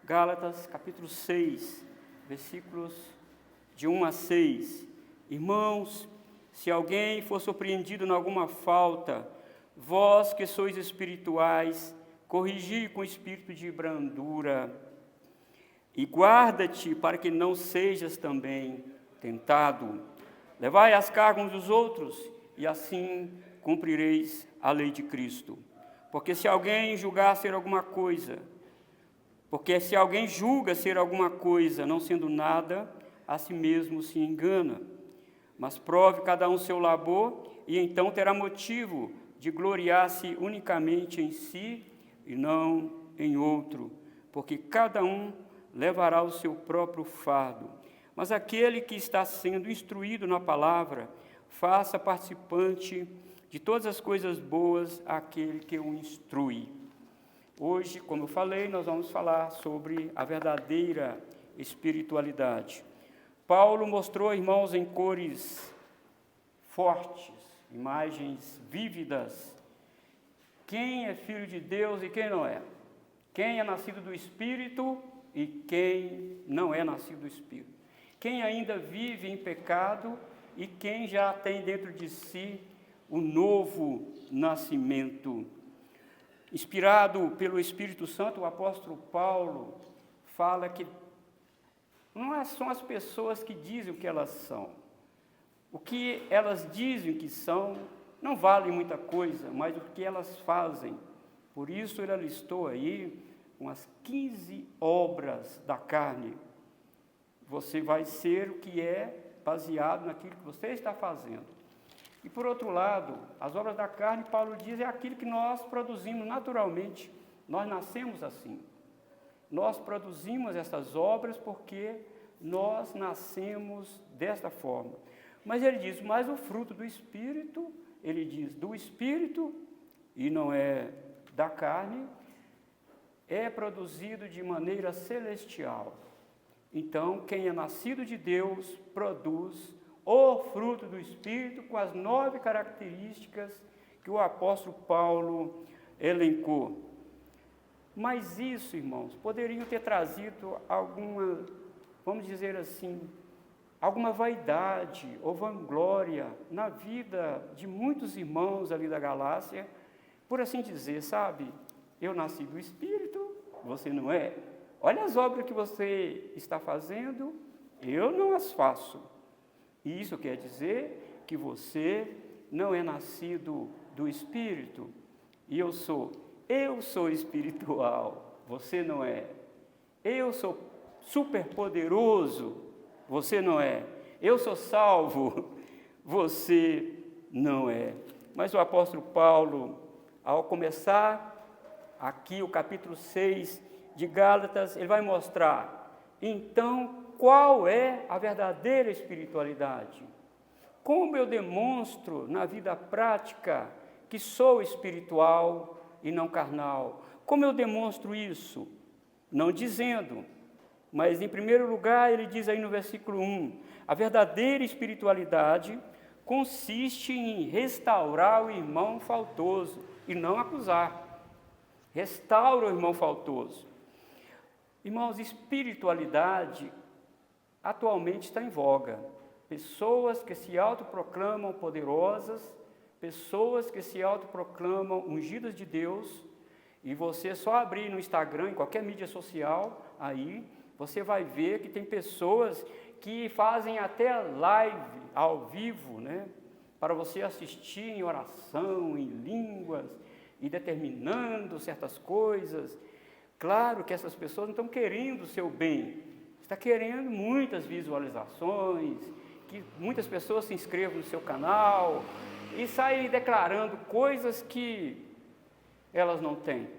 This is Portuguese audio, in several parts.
Gálatas, capítulo 6, versículos de 1 a 6. Irmãos, se alguém for surpreendido em alguma falta, vós que sois espirituais, corrigi com espírito de brandura, e guarda-te para que não sejas também tentado. Levai as cargas uns dos outros, e assim cumprireis a lei de Cristo. Porque se alguém julga ser alguma coisa, não sendo nada, a si mesmo se engana. Mas prove cada um seu labor, e então terá motivo de gloriar-se unicamente em si e não em outro, porque cada um levará o seu próprio fardo. Mas aquele que está sendo instruído na palavra, faça participante de todas as coisas boas aquele que o instrui. Hoje, como eu falei, nós vamos falar sobre a verdadeira espiritualidade. Paulo mostrou, irmãos, em cores fortes, imagens vívidas, quem é filho de Deus e quem não é. Quem é nascido do Espírito e quem não é nascido do Espírito. Quem ainda vive em pecado e quem já tem dentro de si o novo nascimento. Inspirado pelo Espírito Santo, o apóstolo Paulo fala que não são as pessoas que dizem o que elas são. O que elas dizem que são não vale muita coisa, mas o que elas fazem. Por isso ele listou aí umas 15 obras da carne. Você vai ser o que é baseado naquilo que você está fazendo. E por outro lado, as obras da carne, Paulo diz, é aquilo que nós produzimos naturalmente. Nós nascemos assim. Nós produzimos essas obras porque nós nascemos desta forma. Mas ele diz, mas o fruto do Espírito, ele diz do Espírito, e não é da carne, é produzido de maneira celestial. Então, quem é nascido de Deus produz o fruto do Espírito com as 9 características que o apóstolo Paulo elencou. Mas isso, irmãos, poderiam ter trazido alguma, vamos dizer assim, alguma vaidade ou vanglória na vida de muitos irmãos ali da Galácia, por assim dizer, sabe? Eu nasci do Espírito, você não é. Olha as obras que você está fazendo, eu não as faço. E isso quer dizer que você não é nascido do Espírito. E eu sou espiritual, você não é. Eu sou superpoderoso, você não é. Eu sou salvo, você não é. Mas o apóstolo Paulo, ao começar aqui o capítulo 6 de Gálatas, ele vai mostrar, então, qual é a verdadeira espiritualidade? Como eu demonstro na vida prática que sou espiritual e não carnal? Como eu demonstro isso? Não dizendo, mas em primeiro lugar ele diz aí no versículo 1, a verdadeira espiritualidade consiste em restaurar o irmão faltoso e não acusar. Restaura o irmão faltoso. Irmãos, espiritualidade atualmente está em voga. Pessoas que se autoproclamam poderosas, pessoas que se autoproclamam ungidas de Deus, e você só abrir no Instagram, em qualquer mídia social, aí você vai ver que tem pessoas que fazem até live ao vivo, né? Para você assistir em oração, em línguas, e determinando certas coisas. Claro que essas pessoas não estão querendo o seu bem, está querendo muitas visualizações, que muitas pessoas se inscrevam no seu canal e saem declarando coisas que elas não têm.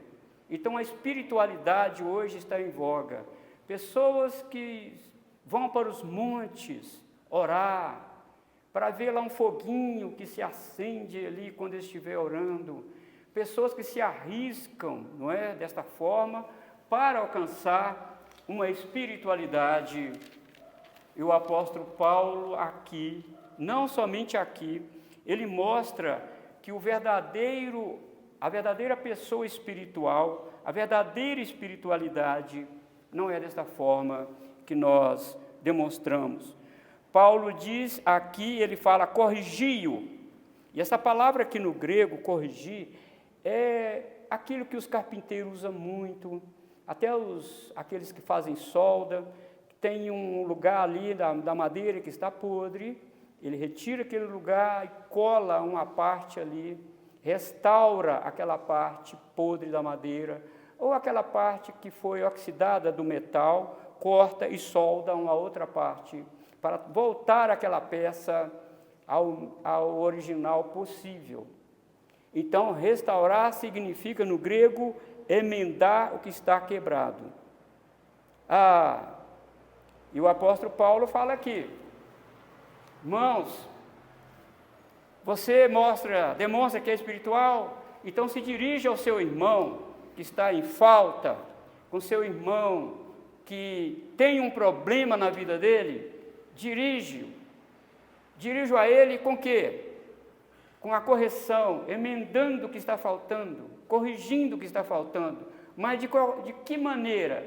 Então a espiritualidade hoje está em voga. Pessoas que vão para os montes orar, para ver lá um foguinho que se acende ali quando estiver orando. Pessoas que se arriscam, não é, desta forma, para alcançar uma espiritualidade. E o apóstolo Paulo aqui, não somente aqui, ele mostra que a verdadeira pessoa espiritual, a verdadeira espiritualidade, não é desta forma que nós demonstramos. Paulo diz aqui, ele fala corrigiu, e essa palavra aqui no grego, corrigir, é aquilo que os carpinteiros usam muito, até aqueles que fazem solda, tem um lugar ali da madeira que está podre, ele retira aquele lugar e cola uma parte ali, restaura aquela parte podre da madeira, ou aquela parte que foi oxidada do metal, corta e solda uma outra parte, para voltar aquela peça ao original possível. Então, restaurar significa, no grego, emendar o que está quebrado. E o apóstolo Paulo fala aqui, irmãos, você demonstra que é espiritual, então se dirige ao seu irmão que está em falta, com seu irmão que tem um problema na vida dele, dirijo a ele com o quê? Com a correção, emendando o que está faltando, corrigindo o que está faltando, mas de que maneira?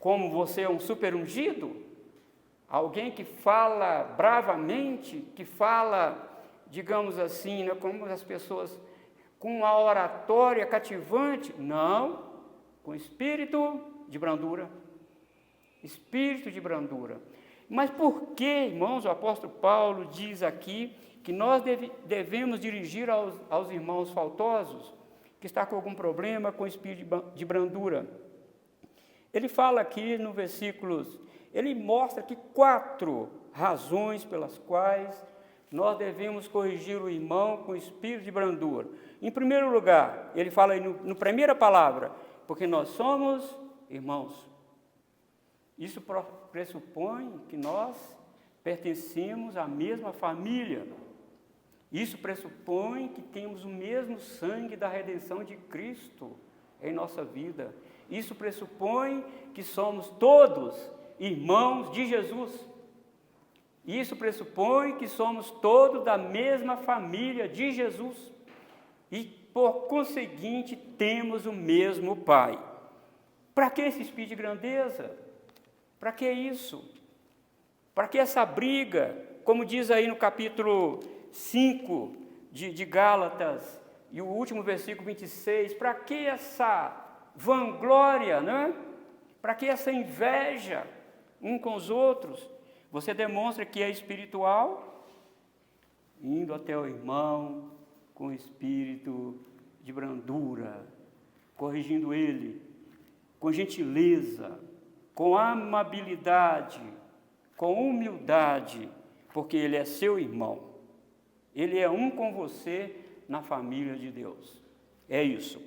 Como você é um super ungido, alguém que fala bravamente, que fala, digamos assim, né, como as pessoas, com uma oratória cativante, não, com espírito de brandura, espírito de brandura. Mas por que, irmãos, o apóstolo Paulo diz aqui que nós devemos dirigir aos irmãos faltosos, que está com algum problema com espírito de brandura? Ele fala aqui no versículos, ele mostra aqui 4 razões pelas quais nós devemos corrigir o irmão com espírito de brandura. Em primeiro lugar, ele fala aí na primeira palavra, porque nós somos irmãos. Isso pressupõe que nós pertencemos à mesma família. Isso pressupõe que temos o mesmo sangue da redenção de Cristo em nossa vida. Isso pressupõe que somos todos irmãos de Jesus. Isso pressupõe que somos todos da mesma família de Jesus. E, por conseguinte, temos o mesmo Pai. Para que esse espírito de grandeza? Para que isso? Para que essa briga? Como diz aí no capítulo 5 de Gálatas, e o último versículo 26, para que essa vanglória, né? Para que essa inveja um com os outros? Você demonstra que é espiritual, indo até o irmão com espírito de brandura, corrigindo ele, com gentileza, com amabilidade, com humildade, porque ele é seu irmão. Ele é um com você na família de Deus. É isso.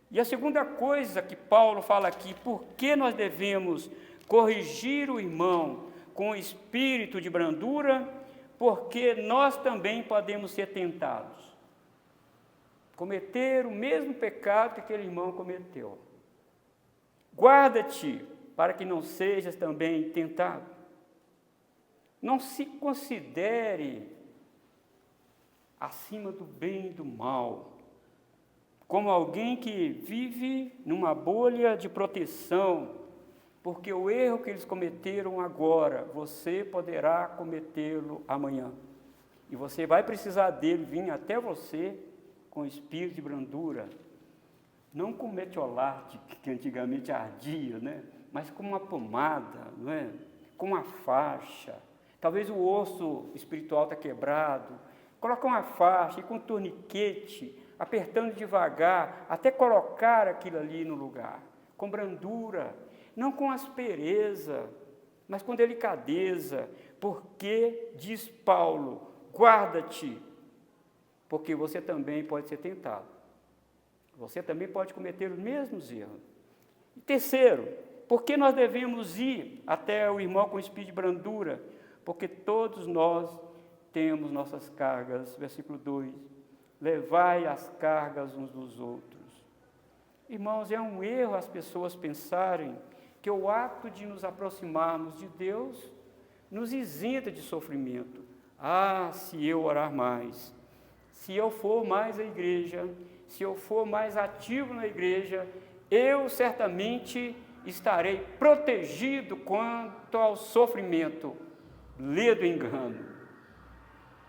E a segunda coisa que Paulo fala aqui, por que nós devemos corrigir o irmão com espírito de brandura? Porque nós também podemos ser tentados. Cometer o mesmo pecado que aquele irmão cometeu. Guarda-te para que não sejas também tentado. Não se considere acima do bem e do mal, como alguém que vive numa bolha de proteção, porque o erro que eles cometeram agora, você poderá cometê-lo amanhã. E você vai precisar dele vir até você com espírito de brandura, não com metiolate, que antigamente ardia, né? Mas com uma pomada, não é? Com uma faixa. Talvez o osso espiritual está quebrado. Coloca uma faixa e com um torniquete, apertando devagar, até colocar aquilo ali no lugar. Com brandura, não com aspereza, mas com delicadeza. Porque, diz Paulo, guarda-te, porque você também pode ser tentado. Você também pode cometer os mesmos erros. E terceiro, por que nós devemos ir até o irmão com espírito de brandura? Porque todos nós temos nossas cargas. Versículo 2, levai as cargas uns dos outros. Irmãos, é um erro as pessoas pensarem que o ato de nos aproximarmos de Deus nos isenta de sofrimento. Se eu orar mais, se eu for mais à igreja, se eu for mais ativo na igreja, eu certamente estarei protegido quanto ao sofrimento, lê do engano.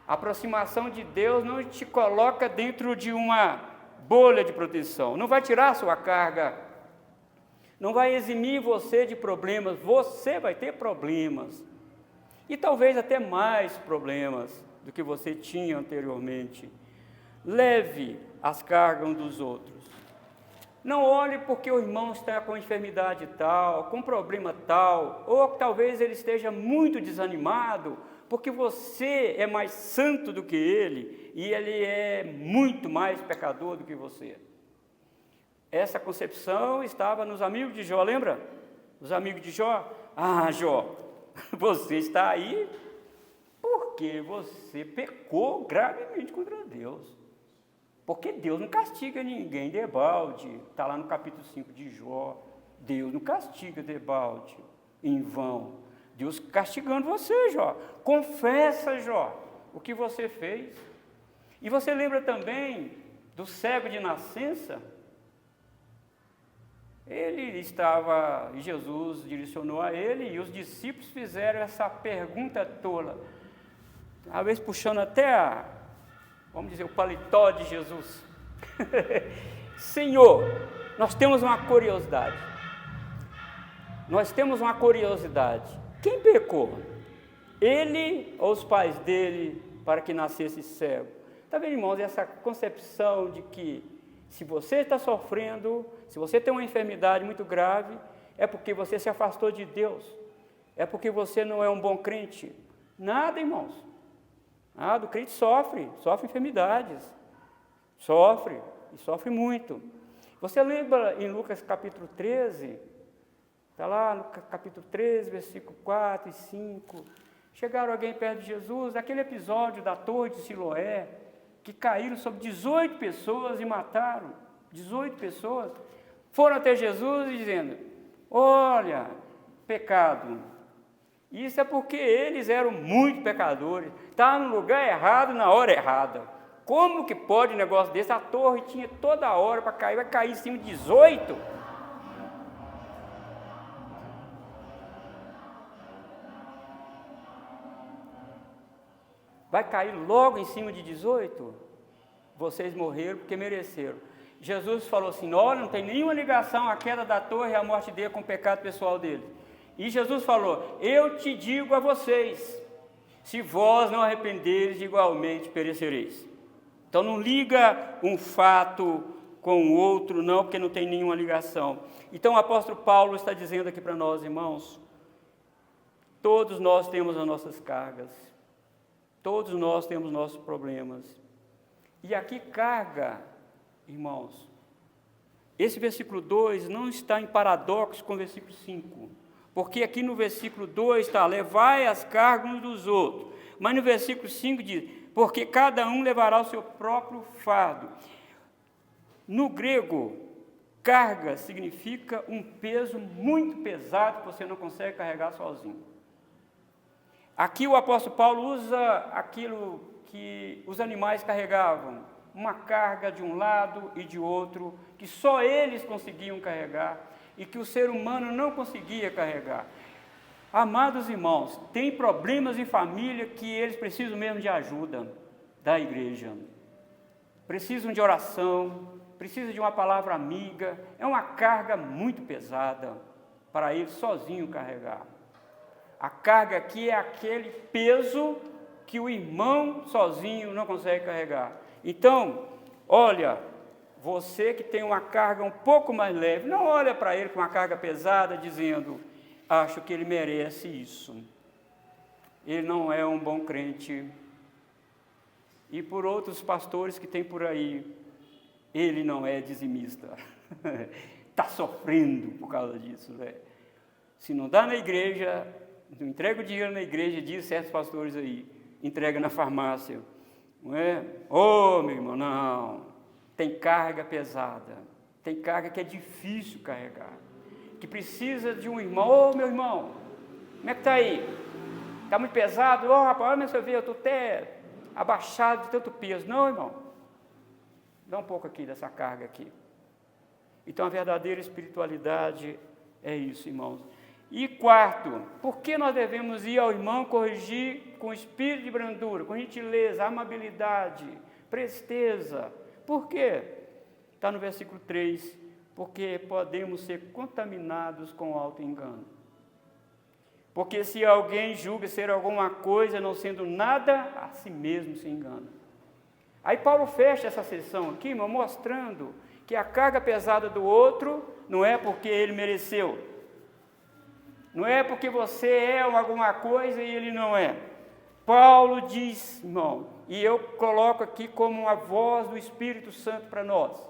A aproximação de Deus não te coloca dentro de uma bolha de proteção, não vai tirar a sua carga, não vai eximir você de problemas, você vai ter problemas, e talvez até mais problemas do que você tinha anteriormente. Leve as cargas uns dos outros. Não olhe porque o irmão está com enfermidade tal, com problema tal, ou talvez ele esteja muito desanimado, porque você é mais santo do que ele, e ele é muito mais pecador do que você. Essa concepção estava nos amigos de Jó, lembra? Os amigos de Jó? Ah, Jó, você está aí porque você pecou gravemente contra Deus. Porque Deus não castiga ninguém debalde. Está lá no capítulo 5 de Jó. Deus não castiga debalde, em vão. Deus castigando você, Jó. Confessa, Jó, o que você fez. E você lembra também do cego de nascença? Ele estava, e Jesus direcionou a ele, e os discípulos fizeram essa pergunta tola, talvez puxando até vamos dizer, o paletó de Jesus. Senhor, nós temos uma curiosidade. Quem pecou? Ele ou os pais dele para que nascesse cego? Está vendo, irmãos, essa concepção de que se você está sofrendo, se você tem uma enfermidade muito grave, é porque você se afastou de Deus, é porque você não é um bom crente. Nada, irmãos. O crente sofre enfermidades, sofre muito. Você lembra em Lucas capítulo 13, está lá no capítulo 13, versículo 4 e 5, chegaram alguém perto de Jesus, aquele episódio da torre de Siloé, que caíram sobre 18 pessoas e mataram 18 pessoas, foram até Jesus dizendo, olha, pecado. Isso é porque eles eram muito pecadores, estavam no lugar errado, na hora errada. Como que pode um negócio desse? A torre tinha toda a hora para cair, vai cair em cima de 18? Vai cair logo em cima de 18? Vocês morreram porque mereceram. Jesus falou assim, olha, não tem nenhuma ligação a queda da torre e a morte dele com o pecado pessoal dele. E Jesus falou, eu te digo a vocês, se vós não arrependeres, igualmente perecereis. Então não liga um fato com o outro, não, porque não tem nenhuma ligação. Então o apóstolo Paulo está dizendo aqui para nós, irmãos, todos nós temos as nossas cargas, todos nós temos nossos problemas. E aqui carga, irmãos, esse versículo 2 não está em paradoxo com o versículo 5. Porque aqui no versículo 2 está, levai as cargas uns dos outros. Mas no versículo 5 diz, porque cada um levará o seu próprio fardo. No grego, carga significa um peso muito pesado que você não consegue carregar sozinho. Aqui o apóstolo Paulo usa aquilo que os animais carregavam, uma carga de um lado e de outro, que só eles conseguiam carregar, e que o ser humano não conseguia carregar. Amados irmãos, tem problemas em família que eles precisam mesmo de ajuda da igreja. Precisam de oração, precisam de uma palavra amiga. É uma carga muito pesada para eles sozinhos carregar. A carga aqui é aquele peso que o irmão sozinho não consegue carregar. Então, olha, você que tem uma carga um pouco mais leve, não olha para ele com uma carga pesada, dizendo, acho que ele merece isso. Ele não é um bom crente. E por outros pastores que tem por aí, ele não é dizimista. Está sofrendo por causa disso, né? Se não dá na igreja, não entrega o dinheiro na igreja, diz certos pastores aí, entrega na farmácia. Não é? Ô, meu irmão, não. Tem carga pesada, tem carga que é difícil carregar, que precisa de um irmão. Ô, meu irmão, como é que está aí? Está muito pesado? Ô, rapaz, olha você vê, eu estou até abaixado de tanto peso. Não, irmão, dá um pouco aqui dessa carga aqui. Então, a verdadeira espiritualidade É isso, irmãos. E quarto, por que nós devemos ir ao irmão corrigir com espírito de brandura, com gentileza, amabilidade, presteza? Por quê? Está no versículo 3, porque podemos ser contaminados com o auto-engano. Porque se alguém julga ser alguma coisa, não sendo nada, a si mesmo se engana. Aí Paulo fecha essa sessão aqui, irmão, mostrando que a carga pesada do outro não é porque ele mereceu. Não é porque você é alguma coisa e ele não é. Paulo diz, irmão, e eu coloco aqui como uma voz do Espírito Santo para nós: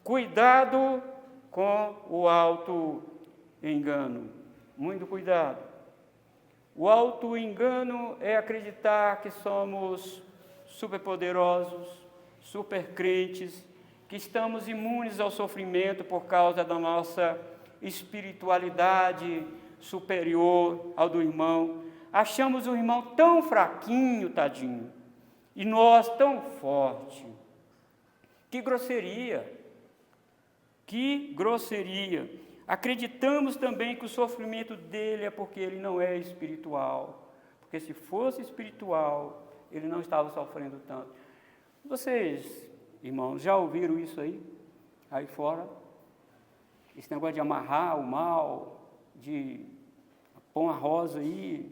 cuidado com o auto-engano. Muito cuidado. O auto-engano é acreditar que somos superpoderosos, supercrentes, que estamos imunes ao sofrimento por causa da nossa espiritualidade superior ao do irmão. Achamos o irmão tão fraquinho, tadinho, e nós tão forte. Que grosseria! Que grosseria! Acreditamos também que o sofrimento dele é porque ele não é espiritual. Porque se fosse espiritual, ele não estava sofrendo tanto. Vocês, irmãos, já ouviram isso aí fora? Esse negócio de amarrar o mal, de pôr uma rosa aí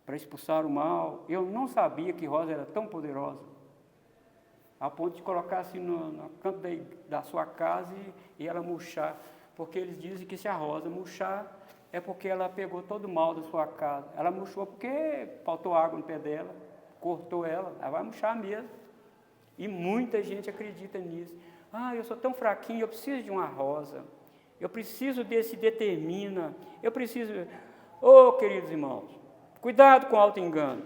para expulsar o mal. Eu não sabia que rosa era tão poderosa, a ponto de colocar assim no canto da sua casa e ela murchar. Porque eles dizem que se a rosa murchar, é porque ela pegou todo o mal da sua casa. Ela murchou porque faltou água no pé dela, cortou ela vai murchar mesmo. E muita gente acredita nisso. Eu sou tão fraquinho, eu preciso de uma rosa. Eu preciso desse determina. Eu preciso... queridos irmãos, cuidado com o auto-engano.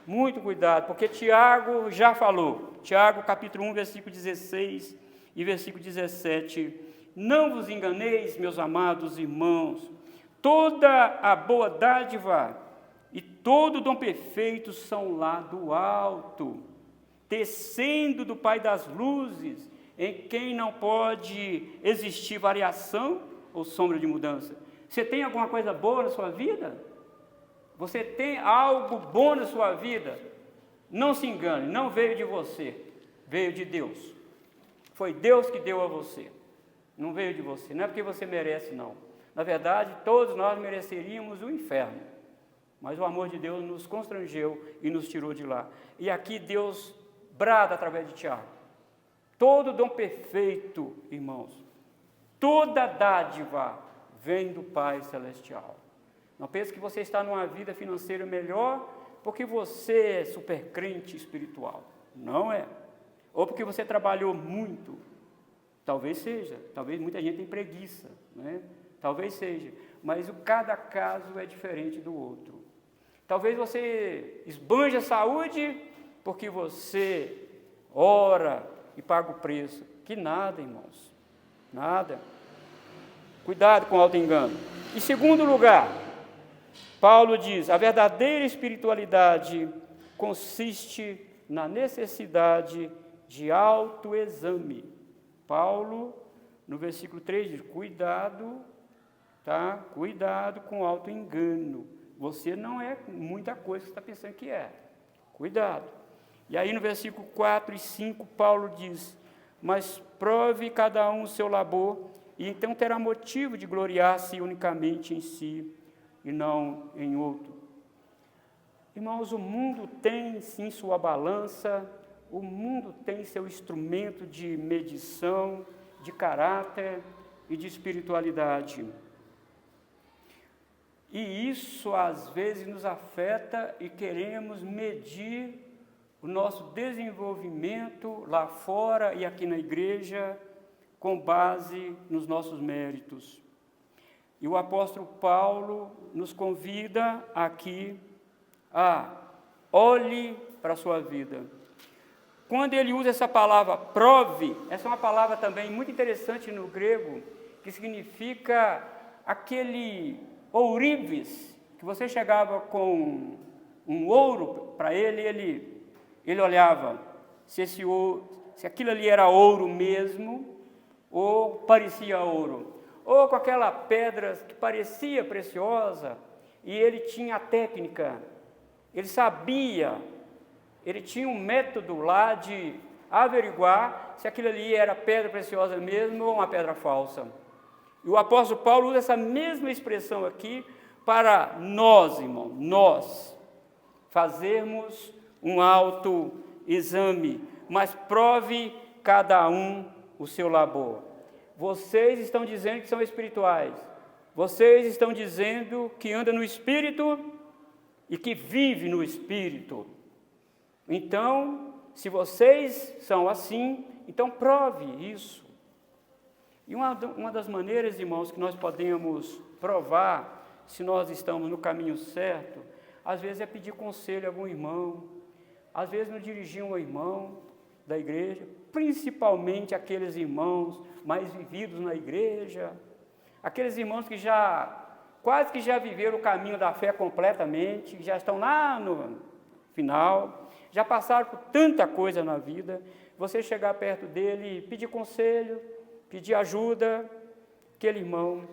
Muito cuidado, porque Tiago já falou. Tiago, capítulo 1, versículo 16 e versículo 17. Não vos enganeis, meus amados irmãos. Toda a boa dádiva e todo dom perfeito são lá do alto, descendo do Pai das luzes, em quem não pode existir variação ou sombra de mudança. Você tem alguma coisa boa na sua vida? Você tem algo bom na sua vida? Não se engane, não veio de você, veio de Deus. Foi Deus que deu a você, não veio de você, não é porque você merece, não. Na verdade, todos nós mereceríamos o inferno, mas o amor de Deus nos constrangeu e nos tirou de lá. E aqui Deus brada através de Tiago: todo dom perfeito, irmãos, toda dádiva vem do Pai Celestial. Não pense que você está numa vida financeira melhor porque você é super crente espiritual. Não é. Ou porque você trabalhou muito. Talvez seja. Talvez muita gente tem preguiça, né? Talvez seja. Mas cada caso é diferente do outro. Talvez você esbanje a saúde porque você ora e paga o preço. Que nada, irmãos. Nada. Cuidado com o auto-engano. Em segundo lugar, Paulo diz: a verdadeira espiritualidade consiste na necessidade de autoexame. Paulo, no versículo 3, diz: cuidado, tá? Cuidado com o auto-engano. Você não é muita coisa que você está pensando que é. Cuidado. E aí no versículo 4 e 5, Paulo diz: mas prove cada um o seu labor, e então terá motivo de gloriar-se unicamente em si, e não em outro. Irmãos, o mundo tem sim sua balança, o mundo tem seu instrumento de medição, de caráter e de espiritualidade. E isso às vezes nos afeta e queremos medir o nosso desenvolvimento lá fora e aqui na igreja com base nos nossos méritos. E o apóstolo Paulo nos convida aqui a olhe para a sua vida. Quando ele usa essa palavra prove, essa é uma palavra também muito interessante no grego, que significa aquele ourives, que você chegava com um ouro para ele olhava se aquilo ali era ouro mesmo ou parecia ouro. ou com aquela pedra que parecia preciosa, e ele tinha a técnica, ele sabia, ele tinha um método lá de averiguar se aquilo ali era pedra preciosa mesmo ou uma pedra falsa. E o apóstolo Paulo usa essa mesma expressão aqui para nós, irmão, nós fazermos um autoexame, mas prove cada um o seu labor. Vocês estão dizendo que são espirituais, vocês estão dizendo que andam no Espírito e que vivem no Espírito. Então, se vocês são assim, então prove isso. E uma das maneiras, irmãos, que nós podemos provar se nós estamos no caminho certo, às vezes é pedir conselho a algum irmão, às vezes nos dirigir um irmão da igreja, principalmente aqueles irmãos mais vividos na igreja, aqueles irmãos que quase que já viveram o caminho da fé completamente, que já estão lá no final, já passaram por tanta coisa na vida. Você chegar perto dele e pedir conselho, pedir ajuda, aquele irmão.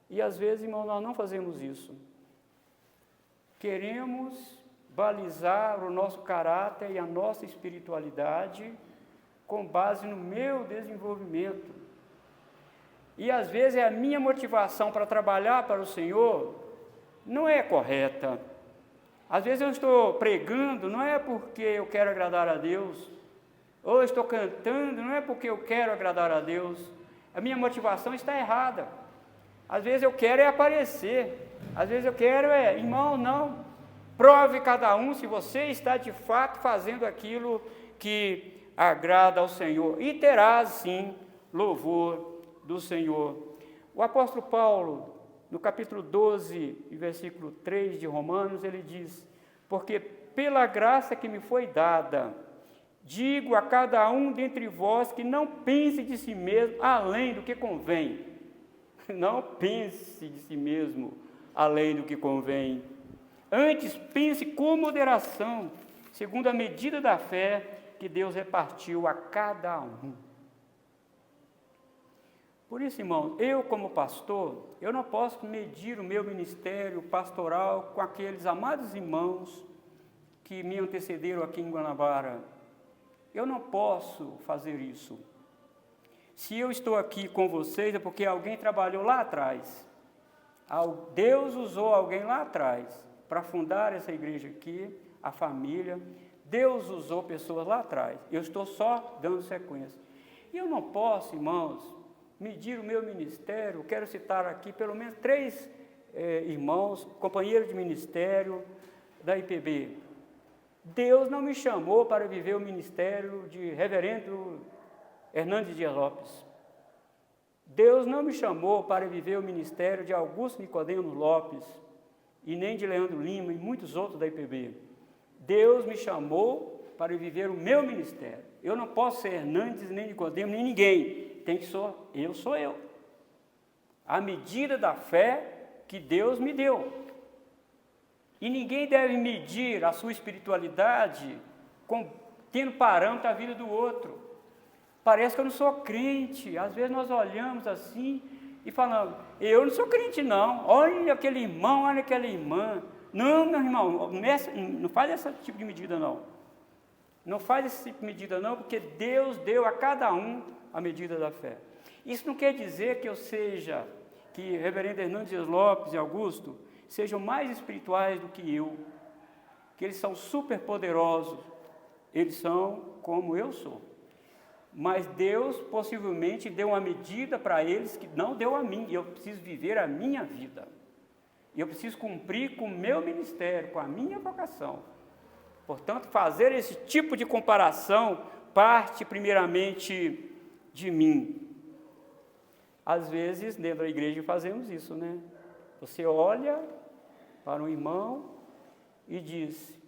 E às vezes, irmão, nós não fazemos isso. Queremos balizar o nosso caráter e a nossa espiritualidade com base no meu desenvolvimento. E às vezes a minha motivação para trabalhar para o Senhor não é correta. Às vezes eu estou pregando, não é porque eu quero agradar a Deus, ou eu estou cantando, não é porque eu quero agradar a Deus. A minha motivação está errada. Às vezes eu quero aparecer, às vezes eu quero irmão, não. Prove cada um se você está de fato fazendo aquilo que agrada ao Senhor, e terás sim louvor do Senhor. O apóstolo Paulo, no capítulo 12, versículo 3 de Romanos, ele diz: porque pela graça que me foi dada, digo a cada um dentre vós que não pense de si mesmo além do que convém. Não pense de si mesmo além do que convém. Antes, pense com moderação, segundo a medida da fé que Deus repartiu a cada um. Por isso, irmão, eu como pastor, eu não posso medir o meu ministério pastoral com aqueles amados irmãos que me antecederam aqui em Guanabara. Eu não posso fazer isso. Se eu estou aqui com vocês é porque alguém trabalhou lá atrás. Deus usou alguém lá atrás para fundar essa igreja aqui, a família. Deus usou pessoas lá atrás. Eu estou só dando sequência. E eu não posso, irmãos, medir o meu ministério. Quero citar aqui pelo menos 3 irmãos, companheiros de ministério da IPB. Deus não me chamou para viver o ministério de reverendo Hernandes Dias Lopes. Deus não me chamou para viver o ministério de Augusto Nicodemo Lopes, e nem de Leandro Lima e muitos outros da IPB. Deus me chamou para viver o meu ministério. Eu não posso ser Hernandes, nem Nicodemo, nem ninguém. Sou eu. A medida da fé que Deus me deu. E ninguém deve medir a sua espiritualidade tendo parâmetro a vida do outro. Parece que eu não sou crente. Às vezes nós olhamos assim e falamos: eu não sou crente não, olha aquele irmão, olha aquela irmã. Não, meu irmão, não faz esse tipo de medida não. Não faz esse tipo de medida não, porque Deus deu a cada um a medida da fé. Isso não quer dizer que reverendo Hernandes Dias Lopes e Augusto sejam mais espirituais do que eu, que eles são super poderosos, eles são como eu sou. Mas Deus possivelmente deu uma medida para eles que não deu a mim, e eu preciso viver a minha vida. E eu preciso cumprir com o meu ministério, com a minha vocação. Portanto, fazer esse tipo de comparação parte primeiramente de mim. Às vezes, dentro da igreja, fazemos isso, né? Você olha para um irmão e diz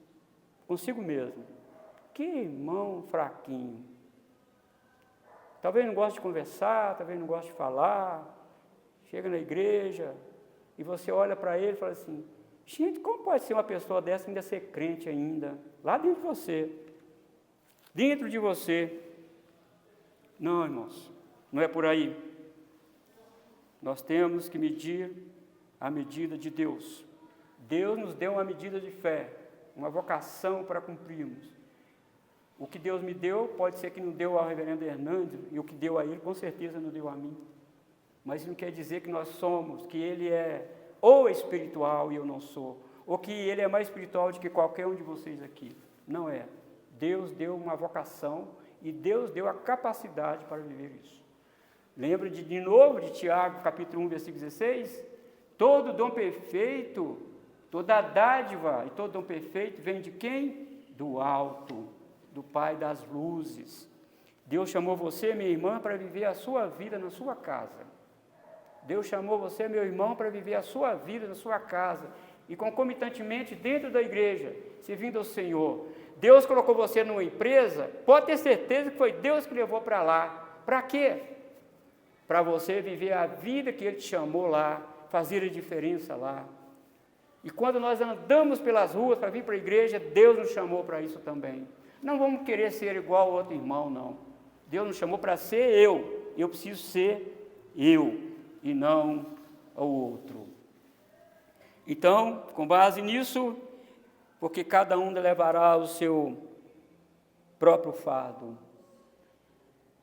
consigo mesmo: que irmão fraquinho. Talvez não goste de conversar, talvez não goste de falar. Chega na igreja e você olha para ele e fala assim: gente, como pode ser uma pessoa dessa ainda ser crente ainda? Lá dentro de você. Dentro de você. Não, irmãos, Não é por aí. Nós temos que medir a medida de Deus. Deus nos deu uma medida de fé, uma vocação para cumprirmos. O que Deus me deu, pode ser que não deu ao reverendo Hernandes, e o que deu a ele, com certeza não deu a mim. Mas isso não quer dizer que nós somos, que ele é ou espiritual e eu não sou, ou que ele é mais espiritual do que qualquer um de vocês aqui. Não é. Deus deu uma vocação e Deus deu a capacidade para viver isso. Lembra de novo de Tiago, capítulo 1, versículo 16? Todo dom perfeito, toda dádiva e todo dom perfeito vem de quem? Do alto, do Pai das luzes. Deus chamou você, minha irmã, para viver a sua vida na sua casa. Deus chamou você, meu irmão, para viver a sua vida na sua casa e concomitantemente dentro da igreja, servindo ao Senhor. Deus colocou você numa empresa, pode ter certeza que foi Deus que levou para lá. Para quê? Para você viver a vida que Ele te chamou lá, fazer a diferença lá. E quando nós andamos pelas ruas para vir para a igreja, Deus nos chamou para isso também. Não vamos querer ser igual ao outro irmão, não. Deus nos chamou para ser eu preciso ser eu, e não ao outro. Então, com base nisso, porque cada um levará o seu próprio fardo.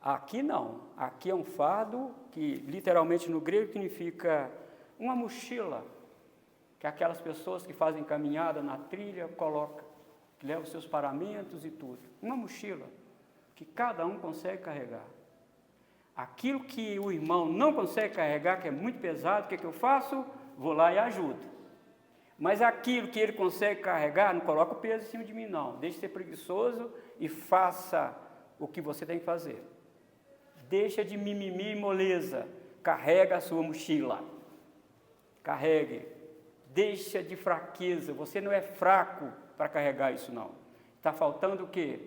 Aqui não, aqui é um fardo que literalmente no grego significa uma mochila, que aquelas pessoas que fazem caminhada na trilha colocam, que levam seus paramentos e tudo. Uma mochila que cada um consegue carregar. Aquilo que o irmão não consegue carregar, que é muito pesado, o que eu faço? Vou lá e ajudo. Mas aquilo que ele consegue carregar, não coloca o peso em cima de mim, não. Deixe de ser preguiçoso e faça o que você tem que fazer. Deixa de mimimi e moleza. Carrega a sua mochila. Carregue. Deixa de fraqueza. Você não é fraco para carregar isso, não. Está faltando o quê?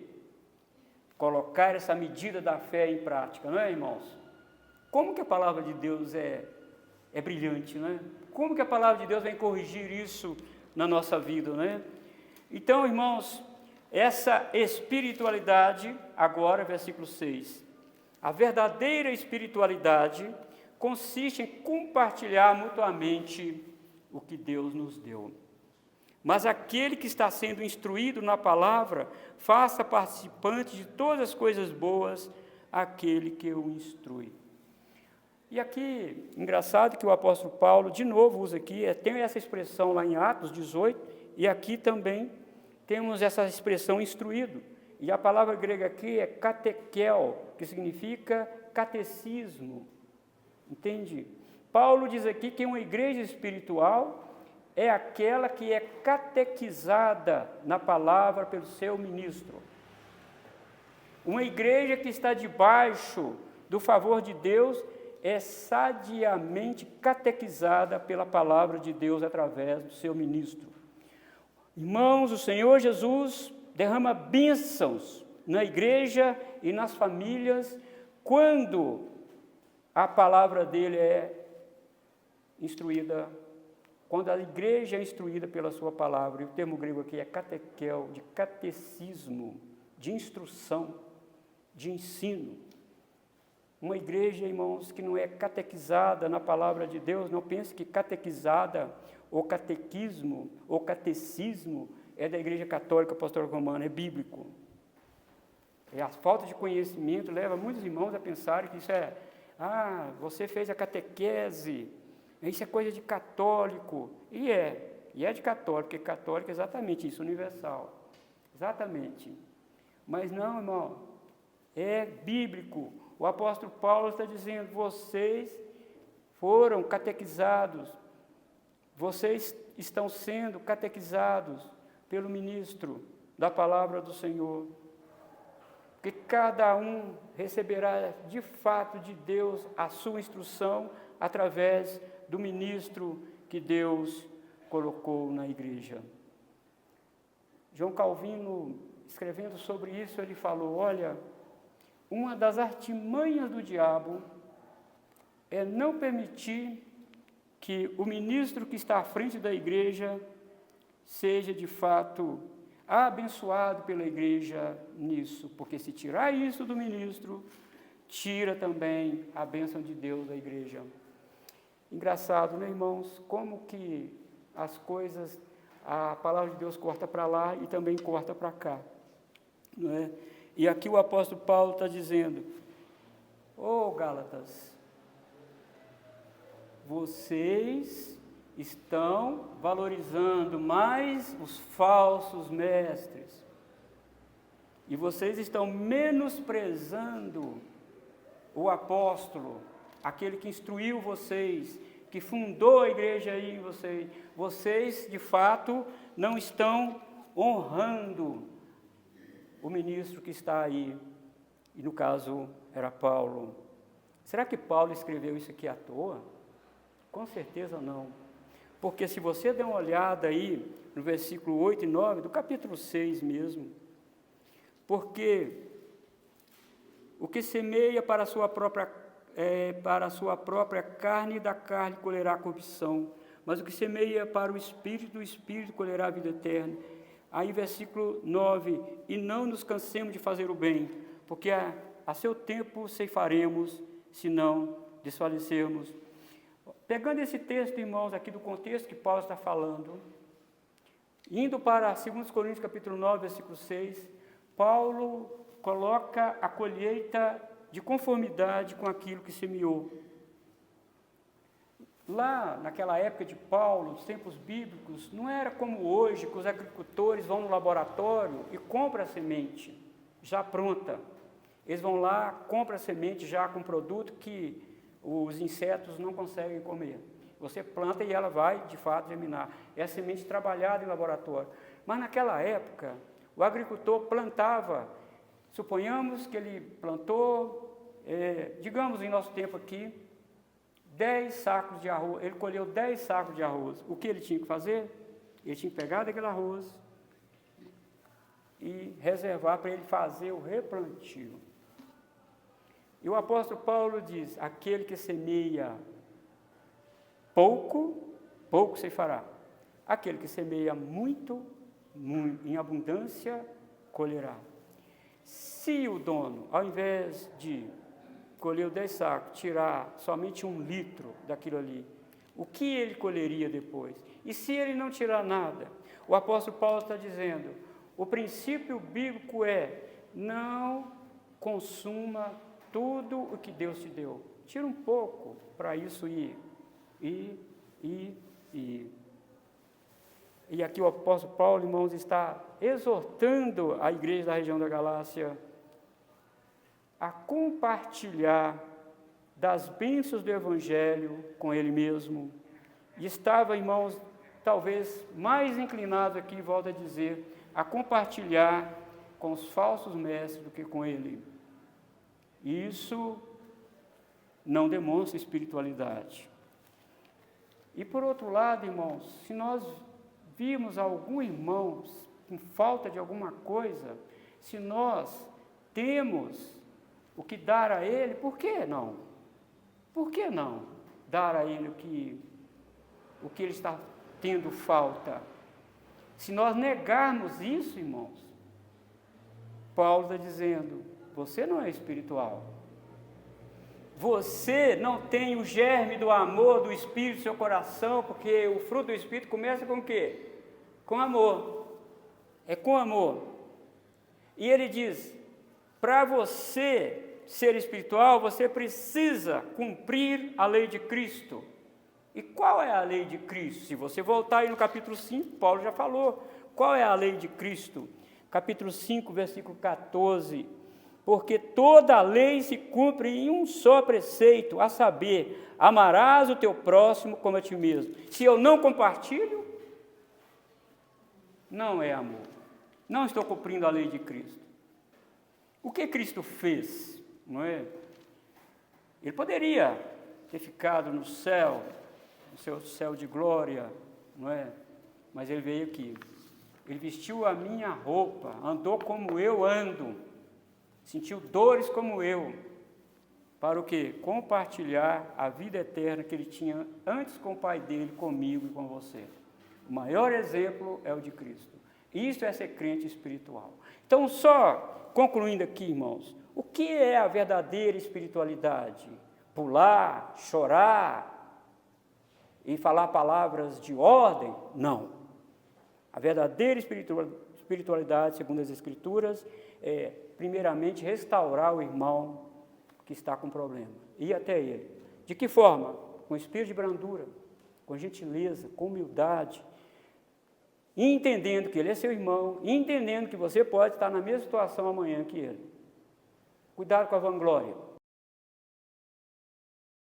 Colocar essa medida da fé em prática, não é, irmãos? Como que a palavra de Deus é brilhante, não é? Como que a palavra de Deus vem corrigir isso na nossa vida, não é? Então, irmãos, essa espiritualidade, agora, versículo 6. A verdadeira espiritualidade consiste em compartilhar mutuamente o que Deus nos deu. Mas aquele que está sendo instruído na palavra, faça participante de todas as coisas boas aquele que o instrui. E aqui, engraçado que o apóstolo Paulo, de novo, usa aqui, tem essa expressão lá em Atos 18, e aqui também temos essa expressão instruído. E a palavra grega aqui é katekel, que significa catecismo. Entende? Paulo diz aqui que uma igreja espiritual é aquela que é catequizada na palavra pelo seu ministro. Uma igreja que está debaixo do favor de Deus é sadiamente catequizada pela palavra de Deus através do seu ministro. Irmãos, o Senhor Jesus derrama bênçãos na igreja e nas famílias quando a palavra dele é instruída, quando a igreja é instruída pela sua palavra. E o termo grego aqui é katekel, de catecismo, de instrução, de ensino. Uma igreja, irmãos, que não é catequizada na palavra de Deus, não pense que catequizada, ou catequismo, ou catecismo, é da igreja católica apostólica romana, é bíblico. E a falta de conhecimento leva muitos irmãos a pensarem que isso é, você fez a catequese, isso é coisa de católico. E é de católico, porque católico é exatamente isso, universal. Exatamente. Mas não, irmão, é bíblico. O apóstolo Paulo está dizendo, vocês foram catequizados, vocês estão sendo catequizados pelo ministro da palavra do Senhor. Porque cada um receberá de fato de Deus a sua instrução através do ministro que Deus colocou na igreja. João Calvino, escrevendo sobre isso, ele falou, olha, uma das artimanhas do diabo é não permitir que o ministro que está à frente da igreja seja de fato abençoado pela igreja nisso, porque se tirar isso do ministro, tira também a bênção de Deus da igreja. Engraçado, né, irmãos? Como que as coisas, a palavra de Deus corta para lá e também corta para cá, não é? E aqui o apóstolo Paulo está dizendo: ô Gálatas, vocês estão valorizando mais os falsos mestres, e vocês estão menosprezando o apóstolo, aquele que instruiu vocês, que fundou a igreja aí em vocês. Vocês, de fato, não estão honrando o ministro que está aí, e no caso era Paulo. Será que Paulo escreveu isso aqui à toa? Com certeza não. Porque se você der uma olhada aí no versículo 8 e 9, do capítulo 6 mesmo, porque o que semeia para a sua própria carne, da carne colherá corrupção, mas o que semeia para o Espírito, do Espírito colherá a vida eterna. Aí versículo 9, e não nos cansemos de fazer o bem, porque a seu tempo ceifaremos, se não desfalecermos. Pegando esse texto, irmãos, aqui do contexto que Paulo está falando, indo para 2 Coríntios capítulo 9, versículo 6, Paulo coloca a colheita de conformidade com aquilo que semeou. Lá, naquela época de Paulo, nos tempos bíblicos, não era como hoje, que os agricultores vão no laboratório e compram a semente já pronta. Eles vão lá, compram a semente já com produto que os insetos não conseguem comer. Você planta e ela vai, de fato, germinar. É a semente trabalhada em laboratório. Mas naquela época, o agricultor plantava, suponhamos que ele plantou, digamos em nosso tempo aqui, 10 sacos de arroz, ele colheu 10 sacos de arroz. O que ele tinha que fazer? Ele tinha que pegar daquele arroz e reservar para ele fazer o replantio. E o apóstolo Paulo diz: aquele que semeia pouco, pouco se fará. Aquele que semeia muito, muito, em abundância, colherá. Se o dono, ao invés de colher 10 sacos, tirar somente 1 litro daquilo ali, o que ele colheria depois? E se ele não tirar nada? O apóstolo Paulo está dizendo, o princípio bíblico é: não consuma tudo o que Deus te deu. Tira um pouco para isso ir. E aqui o apóstolo Paulo, irmãos, está exortando a igreja da região da Galácia a compartilhar das bênçãos do Evangelho com ele mesmo. E estava, irmãos, talvez mais inclinado aqui, volto a dizer, a compartilhar com os falsos mestres do que com ele. Isso não demonstra espiritualidade. E por outro lado, irmãos, se nós vimos algum irmão com falta de alguma coisa, se nós temos o que dar a ele, por que não? Por que não dar a ele o que ele está tendo falta? Se nós negarmos isso, irmãos, Paulo está dizendo, você não é espiritual. Você não tem o germe do amor do Espírito no seu coração, porque o fruto do Espírito começa com o quê? Com amor. É com amor. E ele diz, para você ser espiritual, você precisa cumprir a lei de Cristo. E qual é a lei de Cristo? Se você voltar aí no capítulo 5, Paulo já falou. Qual é a lei de Cristo? Capítulo 5, versículo 14. Porque toda a lei se cumpre em um só preceito, a saber, amarás o teu próximo como a ti mesmo. Se eu não compartilho, não é amor. Não estou cumprindo a lei de Cristo. O que Cristo fez? Não é? Ele poderia ter ficado no céu, no seu céu de glória, não é? Mas ele veio aqui. Ele vestiu a minha roupa, andou como eu ando, sentiu dores como eu, para o quê? Compartilhar a vida eterna que ele tinha antes com o Pai dele, comigo e com você. O maior exemplo é o de Cristo. Isso é ser crente espiritual. Então, só concluindo aqui, irmãos, O que é a verdadeira espiritualidade? Pular, chorar e falar palavras de ordem? Não. A verdadeira espiritualidade, segundo as Escrituras, é, primeiramente, restaurar o irmão que está com problema. Ir até ele. De que forma? Com espírito de brandura, com gentileza, com humildade, entendendo que ele é seu irmão, entendendo que você pode estar na mesma situação amanhã que ele. Cuidado com a vanglória.